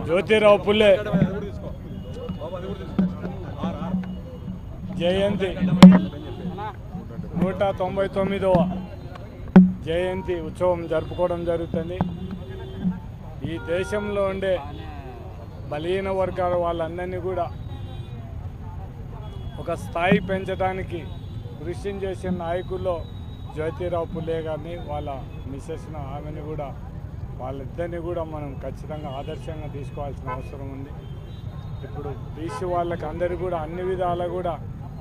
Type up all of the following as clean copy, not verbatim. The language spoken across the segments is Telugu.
జ్యోతిరావు పుల్లే జయంతి 199వ జయంతి ఉత్సవం జరుపుకోవడం జరుగుతుంది. ఈ దేశంలో ఉండే బలహీన వర్గాల వాళ్ళందరినీ కూడా ఒక స్థాయి పెంచడానికి కృషి చేసిన నాయకుల్లో జ్యోతిరావు పుల్లే గారిని వాళ్ళ మిస్సెస్ను ఆమెను కూడా వాళ్ళిద్దరిని కూడా మనం ఖచ్చితంగా ఆదర్శంగా తీసుకోవాల్సిన అవసరం ఉంది. ఇప్పుడు బీసీ వాళ్ళకి అందరికీ కూడా అన్ని విధాలా కూడా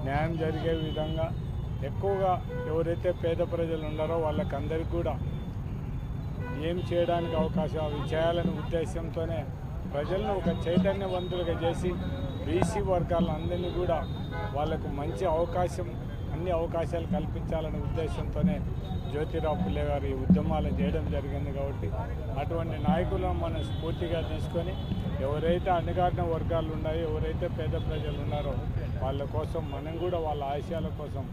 న్యాయం జరిగే విధంగా ఎక్కువగా ఎవరైతే పేద ప్రజలు ఉన్నారో వాళ్ళకందరికీ కూడా ఏం చేయడానికి అవకాశం అవి చేయాలనే ఉద్దేశంతోనే ప్రజలను ఒక చైతన్యవంతులుగా చేసి బీసీ వర్గాలందరినీ కూడా వాళ్ళకు మంచి అవకాశం అన్ని అవకాశాలు కల్పించాలనే ఉద్దేశంతోనే జ్యోతిరావు పుల్లే గారు ఈ ఉద్యమాలు చేయడం జరిగింది. కాబట్టి అటువంటి నాయకులను మనం స్ఫూర్తిగా తీసుకొని ఎవరైతే అణగారిన వర్గాలు ఉన్నాయో ఎవరైతే పేద ప్రజలు ఉన్నారో వాళ్ళ కోసం మనం కూడా వాళ్ళ ఆశయాల కోసం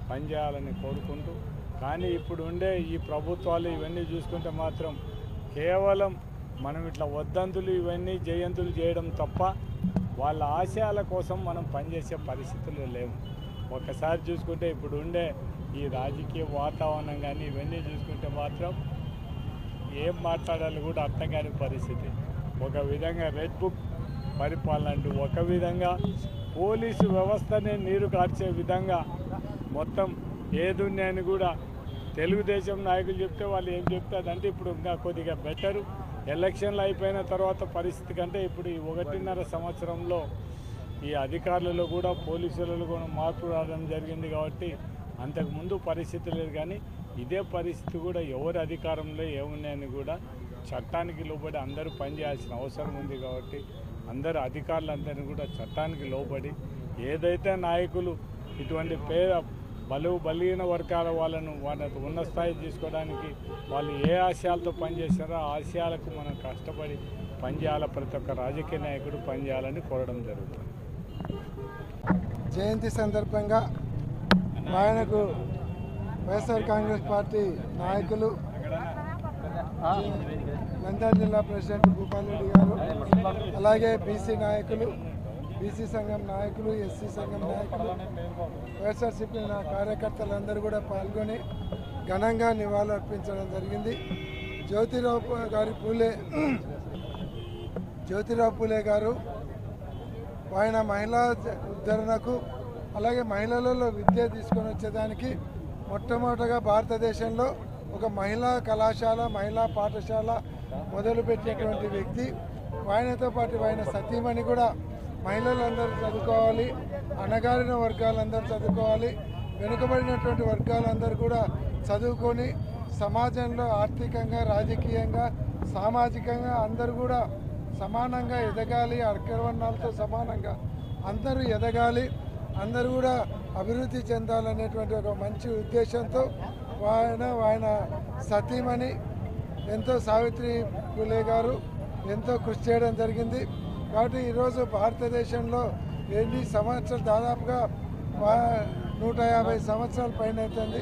పనిచేయాలని కోరుకుంటూ, కానీ ఇప్పుడు ఉండే ఈ ప్రభుత్వాలు ఇవన్నీ చూసుకుంటే మాత్రం కేవలం మనం ఇట్లా వద్దంతులు ఇవన్నీ జయంతులు చేయడం తప్ప వాళ్ళ ఆశయాల కోసం మనం పనిచేసే పరిస్థితులు లేవు. ఒకసారి చూసుకుంటే ఇప్పుడు ఉండే ఈ రాజకీయ వాతావరణం కానీ ఇవన్నీ చూసుకుంటే మాత్రం ఏం మాట్లాడాలి కూడా అర్థం కాని పరిస్థితి. ఒక విధంగా రెడ్ బుక్ పరిపాలన అంటూ ఒక విధంగా పోలీసు వ్యవస్థనే నీరు కార్చే విధంగా మొత్తం ఏదున్నాయని కూడా తెలుగుదేశం నాయకులు చెప్తే వాళ్ళు ఏం చెప్తారంటే ఇప్పుడు ఇంకా కొద్దిగా బెటరు. ఎలక్షన్లు అయిపోయిన తర్వాత పరిస్థితి కంటే ఇప్పుడు ఈ 1.5 సంవత్సరంలో ఈ అధికారులలో కూడా పోలీసులలో కూడా మార్పు రావడం జరిగింది. కాబట్టి అంతకుముందు పరిస్థితి లేదు, కానీ ఇదే పరిస్థితి కూడా ఎవరి అధికారంలో ఏమున్నాయని కూడా చట్టానికి లోబడి అందరూ పనిచేయాల్సిన అవసరం ఉంది. కాబట్టి అందరు అధికారులందరినీ కూడా చట్టానికి లోబడి ఏదైతే నాయకులు ఇటువంటి బలహీన వర్గాల వాళ్ళను వాళ్ళకు ఉన్న స్థాయి తీసుకోవడానికి వాళ్ళు ఏ ఆశయాలతో పనిచేస్తారో ఆ ఆశయాలకు మనం కష్టపడి పనిచేయాలి. ప్రతి ఒక్క రాజకీయ నాయకుడు పనిచేయాలని కోరడం జరుగుతుంది. జయంతి సందర్భంగా ఆయనకు వైఎస్ఆర్ కాంగ్రెస్ పార్టీ నాయకులు నంద్యాల జిల్లా ప్రెసిడెంట్ భూపాల్ రెడ్డి గారు, అలాగే బీసీ నాయకులు, బీసీ సంఘం నాయకులు, ఎస్సీ సంఘం నాయకులు, వైఎస్ఆర్సీపీ కార్యకర్తలందరూ కూడా పాల్గొని ఘనంగా నివాళులు అర్పించడం జరిగింది. జ్యోతిరావు పూలే గారు ఆయన మహిళా ఉద్ధరణకు అలాగే మహిళలలో విద్య తీసుకొని వచ్చేదానికి మొట్టమొదటగా భారతదేశంలో ఒక మహిళా కళాశాల, మహిళా పాఠశాల మొదలుపెట్టినటువంటి వ్యక్తి. ఆయనతో పాటు ఆయన సతీమణి కూడా మహిళలందరూ చదువుకోవాలి, అణగారిన వర్గాలందరూ చదువుకోవాలి, వెనుకబడినటువంటి వర్గాలందరూ కూడా చదువుకొని సమాజంలో ఆర్థికంగా, రాజకీయంగా, సామాజికంగా అందరూ కూడా సమానంగా ఎదగాలి, అగ్రవర్ణాలతో సమానంగా అందరూ ఎదగాలి, అందరూ కూడా అభివృద్ధి చెందాలనేటువంటి ఒక మంచి ఉద్దేశంతో ఆయన సతీమణి ఎంతో సావిత్రి పూలే గారు ఎంతో కృషి చేయడం జరిగింది. కాబట్టి ఈరోజు భారతదేశంలో ఎన్ని సంవత్సరాలు దాదాపుగా 150 సంవత్సరాల పైన అవుతుంది.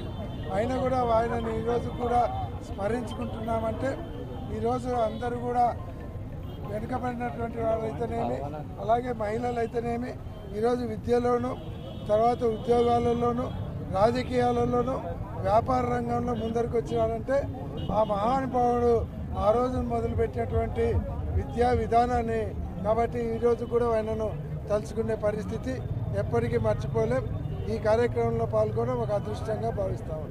అయినా కూడా ఆయనని ఈరోజు కూడా స్మరించుకుంటున్నామంటే ఈరోజు అందరూ కూడా వెనుకబడినటువంటి వాళ్ళైతేనేమి, అలాగే మహిళలు అయితేనేమి ఈరోజు విద్యలోనూ, తర్వాత ఉద్యోగాలలోనూ, రాజకీయాలలోనూ, వ్యాపార రంగంలో ముందరికి వచ్చినారంటే ఆ మహానుభావుడు ఆ రోజు మొదలుపెట్టినటువంటి విద్యా విధానాన్ని. కాబట్టి ఈరోజు కూడా ఆయనను తలుచుకునే పరిస్థితి ఎప్పటికీ మర్చిపోలేం. ఈ కార్యక్రమంలో పాల్గొనడం ఒక అదృష్టంగా భావిస్తాము.